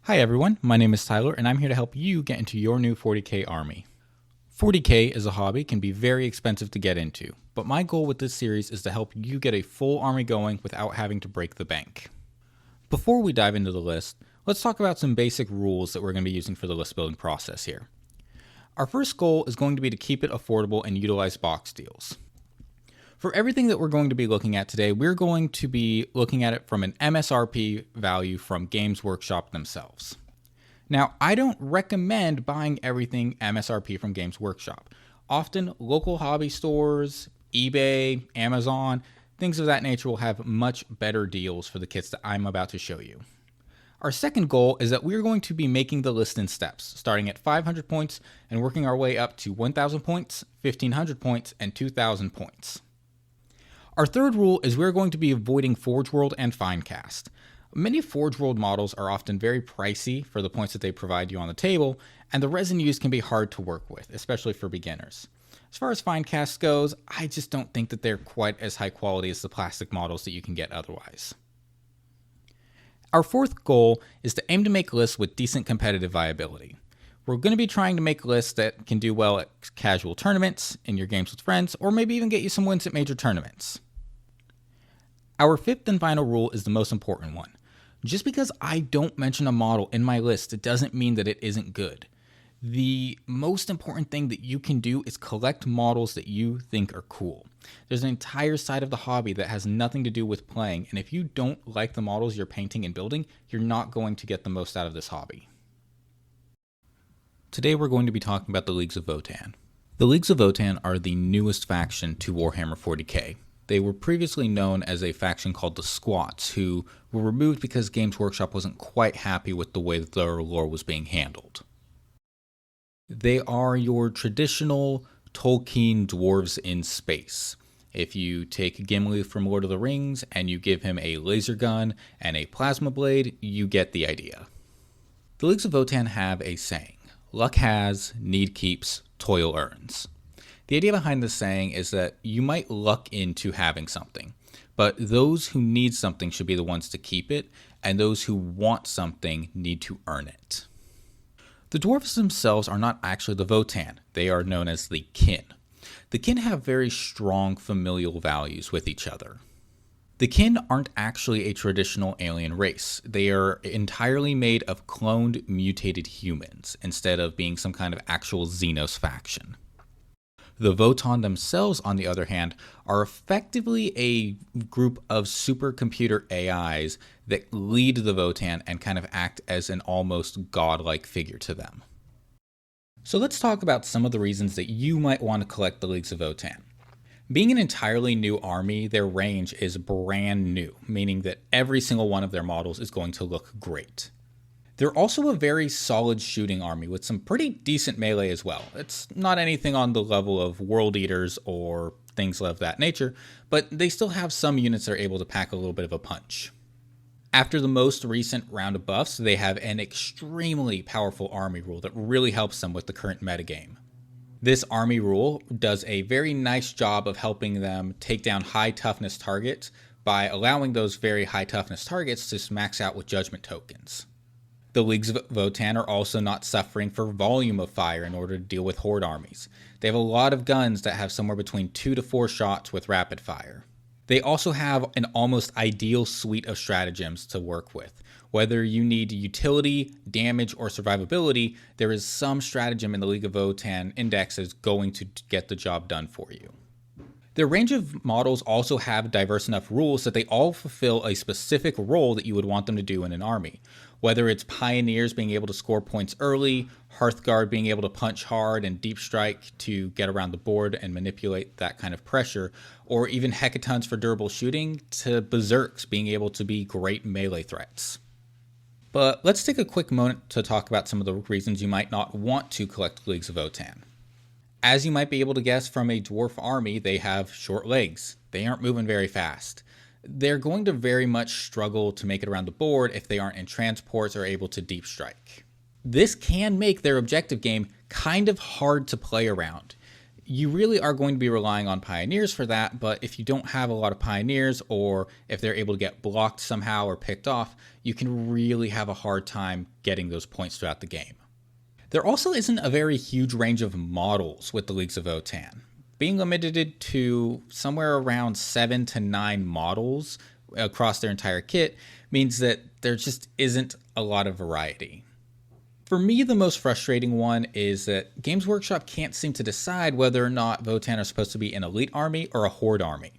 Hi everyone, my name is Tyler and I'm here to help you get into your new 40k army. 40k as a hobby can be very expensive to get into, but my goal with this series is to help you get a full army going without having to break the bank. Before we dive into the list, let's talk about some basic rules that we're going to be using for the list building process here. Our first goal is going to be to keep it affordable and utilize box deals. For everything that we're going to be looking at today, we're going to be looking at it from an MSRP value from Games Workshop themselves. Now, I don't recommend buying everything MSRP from Games Workshop. Often, local hobby stores, eBay, Amazon, things of that nature will have much better deals for the kits that I'm about to show you. Our second goal is that we're going to be making the list in steps, starting at 500 points and working our way up to 1,000 points, 1,500 points, and 2,000 points. Our third rule is we're going to be avoiding Forge World and Finecast. Many Forge World models are often very pricey for the points that they provide you on the table, and the resin used can be hard to work with, especially for beginners. As far as Finecast goes, I just don't think that they're quite as high quality as the plastic models that you can get otherwise. Our fourth goal is to aim to make lists with decent competitive viability. We're going to be trying to make lists that can do well at casual tournaments, in your games with friends, or maybe even get you some wins at major tournaments. Our fifth and final rule is the most important one. Just because I don't mention a model in my list, it doesn't mean that it isn't good. The most important thing that you can do is collect models that you think are cool. There's an entire side of the hobby that has nothing to do with playing, and if you don't like the models you're painting and building, you're not going to get the most out of this hobby. Today we're going to be talking about the Leagues of Votann. The Leagues of Votann are the newest faction to Warhammer 40k. They were previously known as a faction called the Squats, who were removed because Games Workshop wasn't quite happy with the way that their lore was being handled. They are your traditional Tolkien dwarves in space. If you take Gimli from Lord of the Rings and you give him a laser gun and a plasma blade, you get the idea. The Leagues of Votann have a saying: luck has, need keeps, toil earns. The idea behind this saying is that you might luck into having something, but those who need something should be the ones to keep it, and those who want something need to earn it. The dwarves themselves are not actually the Votann. They are known as the kin. The kin have very strong familial values with each other. The kin aren't actually a traditional alien race. They are entirely made of cloned, mutated humans, instead of being some kind of actual Xenos faction. The Votann themselves, on the other hand, are effectively a group of supercomputer AIs that lead the Votann and kind of act as an almost godlike figure to them. So let's talk about some of the reasons that you might want to collect the Leagues of Votann. Being an entirely new army, their range is brand new, meaning that every single one of their models is going to look great. They're also a very solid shooting army with some pretty decent melee as well. It's not anything on the level of World Eaters or things of that nature, but they still have some units that are able to pack a little bit of a punch. After the most recent round of buffs, they have an extremely powerful army rule that really helps them with the current metagame. This army rule does a very nice job of helping them take down high toughness targets by allowing those very high toughness targets to max out with judgment tokens. The Leagues of Votann are also not suffering for volume of fire in order to deal with horde armies. They have a lot of guns that have somewhere between 2 to 4 shots with rapid fire. They also have an almost ideal suite of stratagems to work with. Whether you need utility, damage, or survivability, there is some stratagem in the League of Votann index that is going to get the job done for you. Their range of models also have diverse enough rules that they all fulfill a specific role that you would want them to do in an army. Whether it's Pioneers being able to score points early, Hearthguard being able to punch hard, and Deep Strike to get around the board and manipulate that kind of pressure, or even Hecatons for durable shooting, to Berserks being able to be great melee threats. But let's take a quick moment to talk about some of the reasons you might not want to collect Leagues of Votann. As you might be able to guess from a dwarf army, they have short legs. They aren't moving very fast. They're going to very much struggle to make it around the board if they aren't in transports or able to deep strike. This can make their objective game kind of hard to play around. You really are going to be relying on Pioneers for that, but if you don't have a lot of Pioneers, or if they're able to get blocked somehow or picked off, you can really have a hard time getting those points throughout the game. There also isn't a very huge range of models with the Leagues of Votann. Being limited to somewhere around 7 to 9 models across their entire kit means that there just isn't a lot of variety. For me, the most frustrating one is that Games Workshop can't seem to decide whether or not Votann are supposed to be an elite army or a horde army.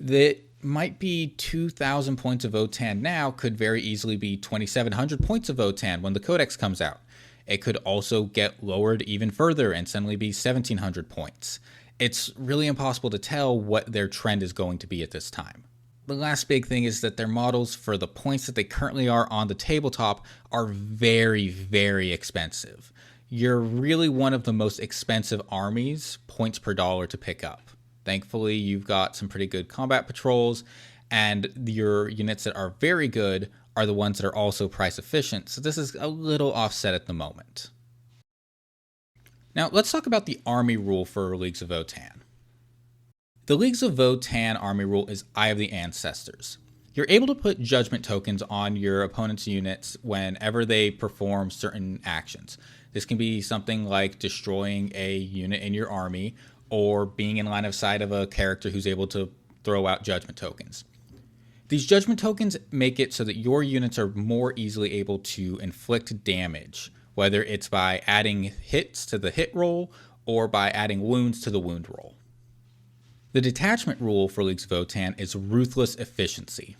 That might be 2,000 points of Votann now could very easily be 2,700 points of Votann when the Codex comes out. It could also get lowered even further and suddenly be 1,700 points. It's really impossible to tell what their trend is going to be at this time. The last big thing is that their models, for the points that they currently are on the tabletop, are very, very expensive. You're really one of the most expensive armies, points per dollar, to pick up. Thankfully, you've got some pretty good combat patrols, and your units that are very good are the ones that are also price efficient, so this is a little offset at the moment. Now, let's talk about the army rule for Leagues of Votann. The Leagues of Votann army rule is Eye of the Ancestors. You're able to put judgment tokens on your opponent's units whenever they perform certain actions. This can be something like destroying a unit in your army, or being in line of sight of a character who's able to throw out judgment tokens. These judgment tokens make it so that your units are more easily able to inflict damage, whether it's by adding hits to the hit roll or by adding wounds to the wound roll. The detachment rule for Leagues of Votann is Ruthless Efficiency.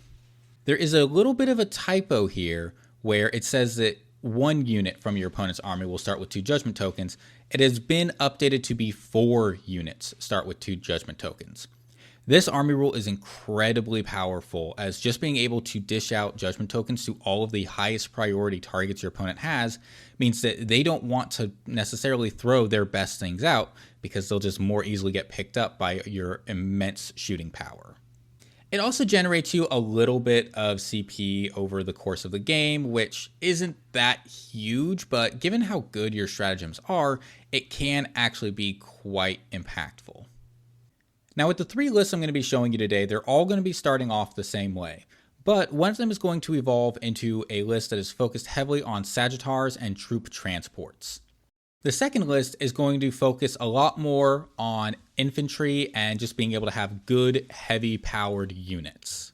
There is a little bit of a typo here where it says that one unit from your opponent's army will start with 2 judgment tokens. It has been updated to be 4 units start with 2 judgment tokens. This army rule is incredibly powerful, as just being able to dish out judgment tokens to all of the highest priority targets your opponent has means that they don't want to necessarily throw their best things out, because they'll just more easily get picked up by your immense shooting power. It also generates you a little bit of CP over the course of the game, which isn't that huge, but given how good your stratagems are, it can actually be quite impactful. Now, with the 3 lists I'm going to be showing you today, they're all going to be starting off the same way, but one of them is going to evolve into a list that is focused heavily on Sagittars and troop transports. The second list is going to focus a lot more on infantry and just being able to have good, heavy powered units.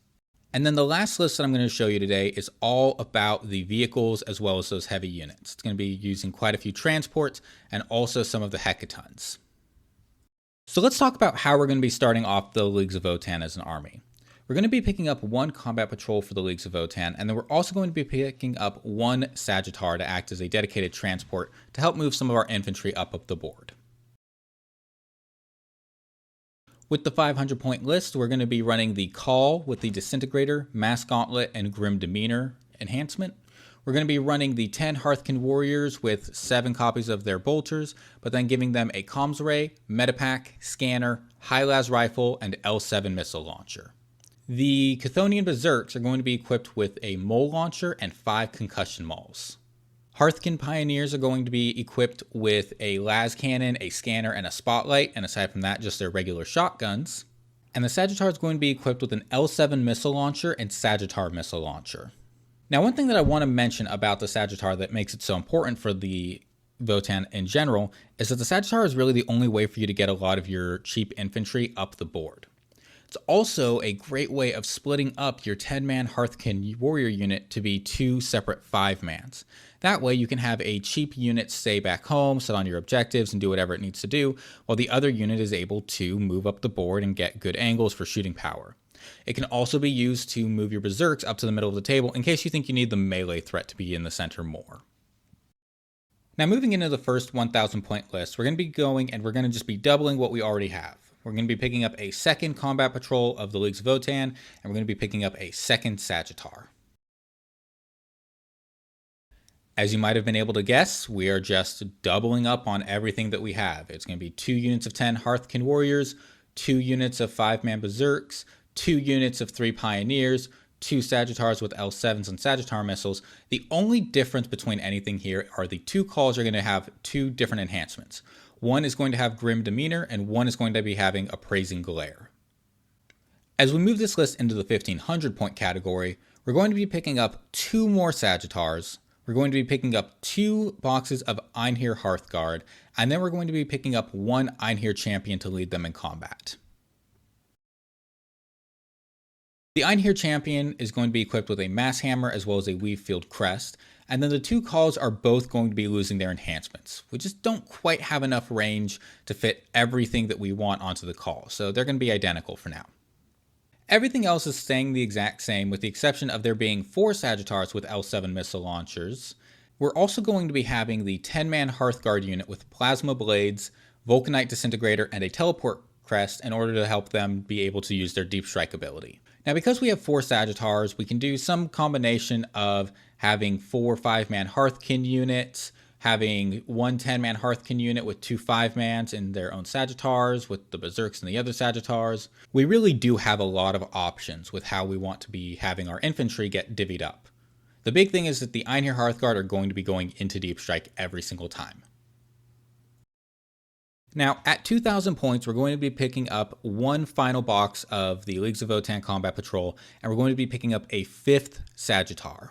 And then the last list that I'm going to show you today is all about the vehicles as well as those heavy units. It's going to be using quite a few transports and also some of the hecatons. So let's talk about how we're going to be starting off the Leagues of Votann as an army. We're going to be picking up 1 combat patrol for the Leagues of Votann, and then we're also going to be picking up 1 Sagittar to act as a dedicated transport to help move some of our infantry up the board. With the 500-point list, we're going to be running the Call with the Disintegrator, Mass Gauntlet, and Grim Demeanor enhancement. We're going to be running the 10 Hearthkin Warriors with 7 copies of their bolters, but then giving them a Comms Ray, Metapack, Scanner, High-Las Rifle, and L7 Missile Launcher. The Chthonian Berserks are going to be equipped with a Mole Launcher and 5 Concussion Mauls. Hearthkin Pioneers are going to be equipped with a Las Cannon, a Scanner, and a Spotlight, and aside from that, just their regular shotguns. And the Sagittar is going to be equipped with an L7 Missile Launcher and Sagittar Missile Launcher. Now, one thing that I want to mention about the Sagittar that makes it so important for the Votann in general is that the Sagittar is really the only way for you to get a lot of your cheap infantry up the board. It's also a great way of splitting up your 10-man Hearthkin warrior unit to be 2 separate 5-mans. That way you can have a cheap unit stay back home, sit on your objectives, and do whatever it needs to do, while the other unit is able to move up the board and get good angles for shooting power. It can also be used to move your Berserks up to the middle of the table in case you think you need the melee threat to be in the center more. Now, moving into the first 1,000 point list, we're going to be going and we're going to just be doubling what we already have. We're going to be picking up a 2nd combat patrol of the Leagues of Votann, and we're going to be picking up a 2nd Sagittar. As you might have been able to guess, we are just doubling up on everything that we have. It's going to be 2 units of 10 Hearthkin Warriors, 2 units of 5-man Berserks, 2 units of 3 Pioneers, 2 Sagittars with L7s and Sagittar missiles. The only difference between anything here are the 2 calls are going to have 2 different enhancements. One is going to have Grim Demeanor, and one is going to be having Appraising Glare. As we move this list into the 1500 point category, we're going to be picking up 2 more Sagittars, we're going to be picking up 2 boxes of Einhir Hearthguard, and then we're going to be picking up 1 Einhir Champion to lead them in combat. The Einhir Champion is going to be equipped with a Mass Hammer as well as a Weavefield Crest, and then the 2 calls are both going to be losing their enhancements. We just don't quite have enough range to fit everything that we want onto the call, so they're going to be identical for now. Everything else is staying the exact same with the exception of there being 4 Sagittars with L7 missile launchers. We're also going to be having the 10-man Hearthguard unit with Plasma Blades, Vulcanite Disintegrator, and a Teleport Crest in order to help them be able to use their Deep Strike ability. Now because we have 4 Sagittars, we can do some combination of having 4 5-man Hearthkin units, having 1 10-man Hearthkin unit with 2 5-mans in their own Sagittars, with the Berserks and the other Sagittars. We really do have a lot of options with how we want to be having our infantry get divvied up. The big thing is that the Einhir Hearthguard are going to be going into Deep Strike every single time. Now, at 2,000 points, we're going to be picking up 1 final box of the Leagues of Votann Combat Patrol, and we're going to be picking up a 5th Sagittar.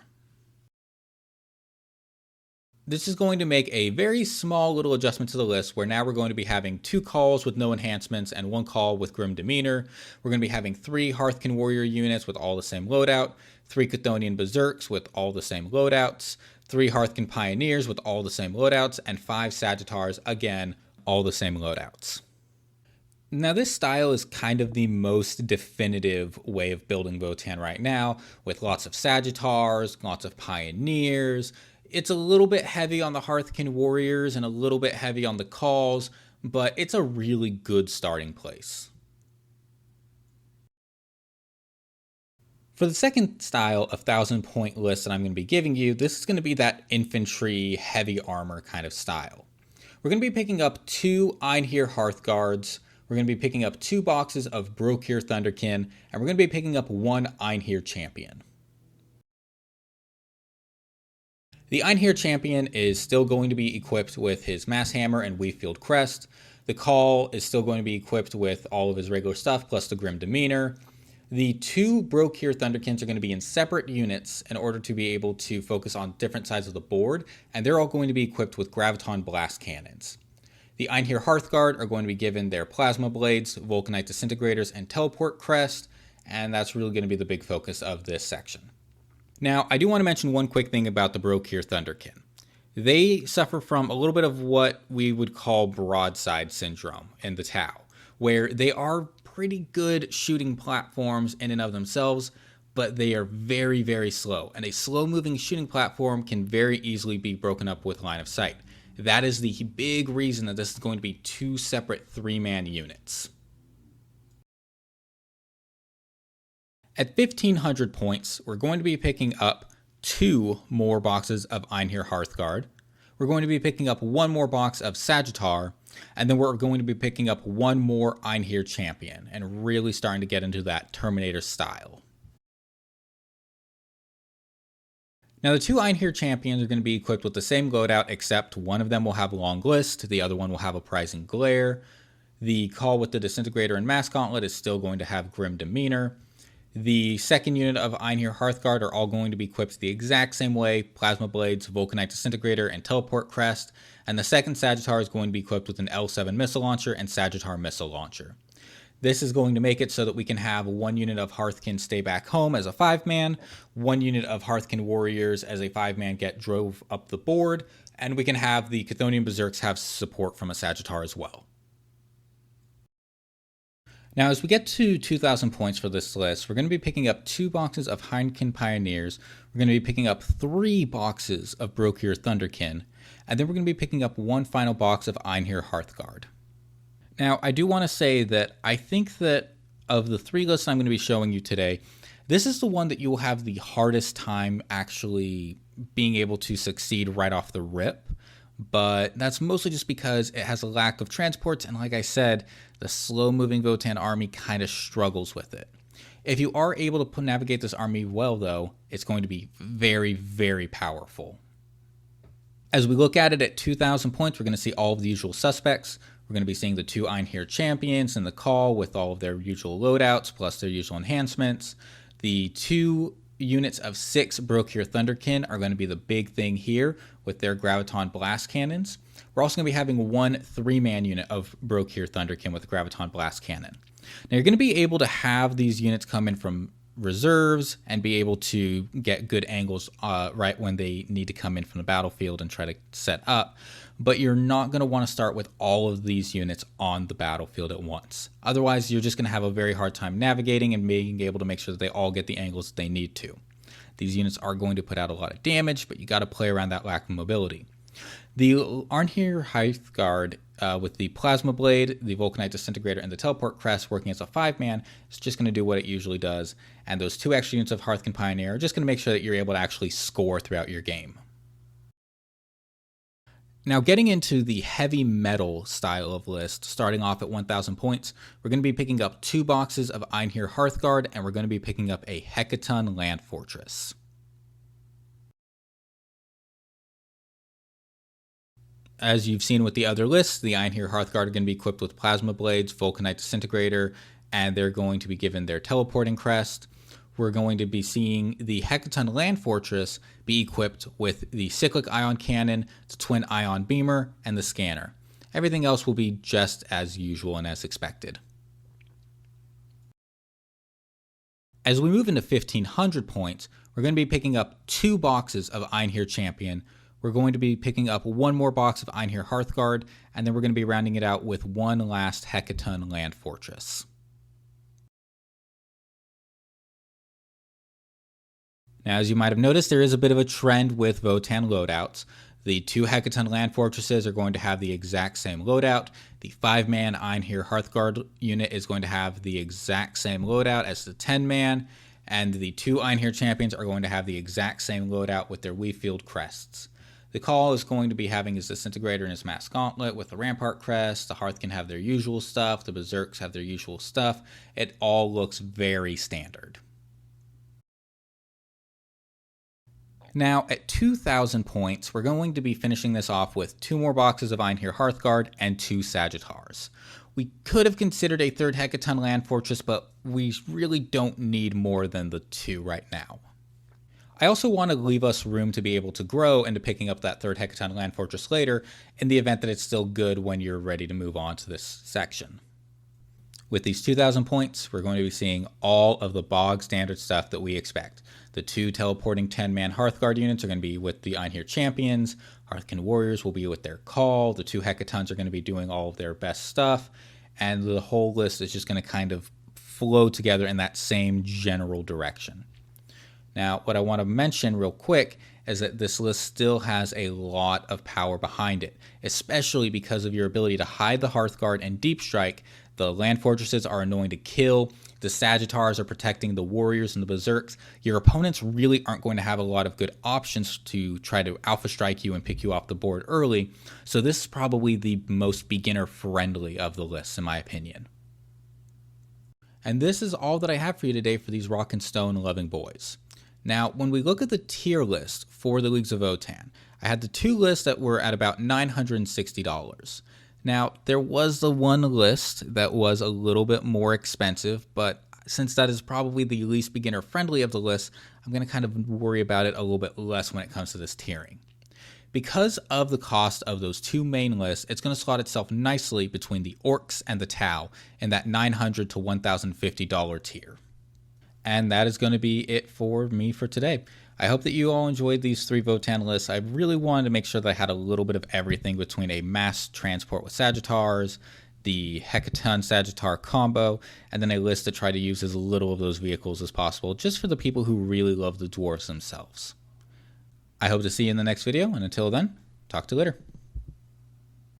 This is going to make a very small little adjustment to the list where now we're going to be having 2 calls with no enhancements and 1 call with Grim Demeanor. We're going to be having 3 Hearthkin Warrior units with all the same loadout, 3 Chthonian Berserks with all the same loadouts, 3 Hearthkin Pioneers with all the same loadouts, and 5 Sagittars, again, all the same loadouts. Now this style is kind of the most definitive way of building Votann right now, with lots of Sagittars, lots of Pioneers. It's a little bit heavy on the Hearthkin Warriors and a little bit heavy on the calls, but it's a really good starting place. For the second style of 1,000 point list that I'm going to be giving you, this is going to be that infantry heavy armor kind of style. We're going to be picking up 2 Einhir Hearthguards, we're going to be picking up 2 boxes of Brokir Thunderkin, and we're going to be picking up 1 Einhir Champion. The Einhir Champion is still going to be equipped with his Mass Hammer and Weavefield Crest. The Call is still going to be equipped with all of his regular stuff plus the Grim Demeanor. The 2 Brokir Thunderkins are going to be in separate units in order to be able to focus on different sides of the board, and they're all going to be equipped with Graviton Blast Cannons. The Einhir Hearthguard are going to be given their Plasma Blades, Vulcanite Disintegrators, and Teleport Crest, and that's really going to be the big focus of this section. Now, I do want to mention one quick thing about the Brokir Thunderkin. They suffer from a little bit of what we would call broadside syndrome in the Tau, where they are pretty good shooting platforms in and of themselves, but they are very, very slow, and a slow-moving shooting platform can very easily be broken up with line of sight. That is the big reason that this is going to be 2 separate 3-man units. At 1,500 points, we're going to be picking up 2 more boxes of Einhir Hearthguard. We're going to be picking up 1 more box of Sagittar, and then we're going to be picking up 1 more Einhir Champion, and really starting to get into that Terminator style. Now the 2 Einhir Champions are going to be equipped with the same loadout, except one of them will have Long List, the other one will have Appraising Glare. The Call with the Disintegrator and Mass Gauntlet is still going to have Grim Demeanor. The second unit of Einhir Hearthguard are all going to be equipped the exact same way, Plasma Blades, Vulcanite Disintegrator, and Teleport Crest, and the second Sagittar is going to be equipped with an L7 Missile Launcher and Sagittar Missile Launcher. This is going to make it so that we can have 1 unit of Hearthkin Stay Back Home as a 5-man, 1 unit of Hearthkin Warriors as a 5-man get drove up the board, and we can have the Chthonian Berserks have support from a Sagittar as well. Now, as we get to 2,000 points for this list, we're going to be picking up 2 boxes of Hearthkin Pioneers, we're going to be picking up 3 boxes of Brokir Thunderkin, and then we're going to be picking up 1 final box of Einhir Hearthguard. Now, I do want to say that I think that of the 3 lists I'm going to be showing you today, this is the one that you will have the hardest time actually being able to succeed right off the rip. But that's mostly just because it has a lack of transports, and like I said, the slow-moving Votann army kind of struggles with it. If you are able to navigate this army well, though, it's going to be very, very powerful. As we look at it at 2,000 points, we're going to see all of the usual suspects. We're going to be seeing the 2 Einherjar champions in the call with all of their usual loadouts plus their usual enhancements. The 2 units of 6 Brokir Thunderkin are going to be the big thing here with their Graviton Blast Cannons. We're also going to be having 1 3-man unit of Brokir Thunderkin with Graviton Blast Cannon. Now you're going to be able to have these units come in from reserves and be able to get good angles right when they need to come in from the battlefield and try to set up, but you're not going to want to start with all of these units on the battlefield at once. Otherwise, you're just going to have a very hard time navigating and being able to make sure that they all get the angles that they need to. These units are going to put out a lot of damage, but you got to play around that lack of mobility. The Einherjar Hearthguard with the Plasma Blade, the Vulcanite Disintegrator, and the Teleport Crest working as a 5-man is just going to do what it usually does. And those 2 extra units of Hearthkin Pioneer are just going to make sure that you're able to actually score throughout your game. Now getting into the heavy metal style of list, starting off at 1,000 points, we're going to be picking up 2 boxes of Einherjar Hearthguard, and we're going to be picking up a Hecaton Land Fortress. As you've seen with the other lists, the Einherjar Hearthguard are going to be equipped with Plasma Blades, Vulcanite Disintegrator, and they're going to be given their Teleporting Crest. We're going to be seeing the Hecaton Land Fortress be equipped with the Cyclic Ion Cannon, the Twin Ion Beamer, and the Scanner. Everything else will be just as usual and as expected. As we move into 1,500 points, we're going to be picking up 2 boxes of Einherjar Champion. We're going to be picking up 1 more box of Einherjar Hearthguard, and then we're going to be rounding it out with 1 last Hecaton Land Fortress. Now, as you might have noticed, there is a bit of a trend with Votann loadouts. The 2 Hecaton Land Fortresses are going to have the exact same loadout. The 5-man Einherjar Hearthguard unit is going to have the exact same loadout as the 10-man, and the 2 Einherjar Champions are going to have the exact same loadout with their Weafield Crests. The Call is going to be having his Disintegrator and his Mass Gauntlet with the Rampart Crest. The Hearth can have their usual stuff. The Berserks have their usual stuff. It all looks very standard. Now, at 2,000 points, we're going to be finishing this off with 2 more boxes of Einherjar Hearthguard and 2 Sagittars. We could have considered a 3rd Hecaton Land Fortress, but we really don't need more than the 2 right now. I also want to leave us room to be able to grow into picking up that 3rd Hecaton Land Fortress later in the event that it's still good when you're ready to move on to this section. With these 2,000 points, we're going to be seeing all of the bog standard stuff that we expect. The 2 teleporting 10-man Hearthguard units are going to be with the Einherjar Champions. Hearthkin Warriors will be with their Call. The 2 Hecatons are going to be doing all of their best stuff. And the whole list is just going to kind of flow together in that same general direction. Now, what I want to mention real quick is that this list still has a lot of power behind it, especially because of your ability to hide the Hearthguard and Deep Strike. The Land Fortresses are annoying to kill. The Sagittars are protecting the Warriors and the Berserks. Your opponents really aren't going to have a lot of good options to try to Alpha Strike you and pick you off the board early. So this is probably the most beginner-friendly of the lists, in my opinion. And this is all that I have for you today for these Rock and Stone loving boys. Now, when we look at the tier list for the Leagues of Votann, I had the 2 lists that were at about $960. Now, there was the 1 list that was a little bit more expensive, but since that is probably the least beginner-friendly of the lists, I'm going to kind of worry about it a little bit less when it comes to this tiering. Because of the cost of those 2 main lists, it's going to slot itself nicely between the Orcs and the Tau in that $900 to $1,050 tier. And that is going to be it for me for today. I hope that you all enjoyed these 3 Votann lists. I really wanted to make sure that I had a little bit of everything between a mass transport with Sagittars, the Hecaton Sagittar combo, and then a list to try to use as little of those vehicles as possible, just for the people who really love the dwarves themselves. I hope to see you in the next video, and until then, talk to you later.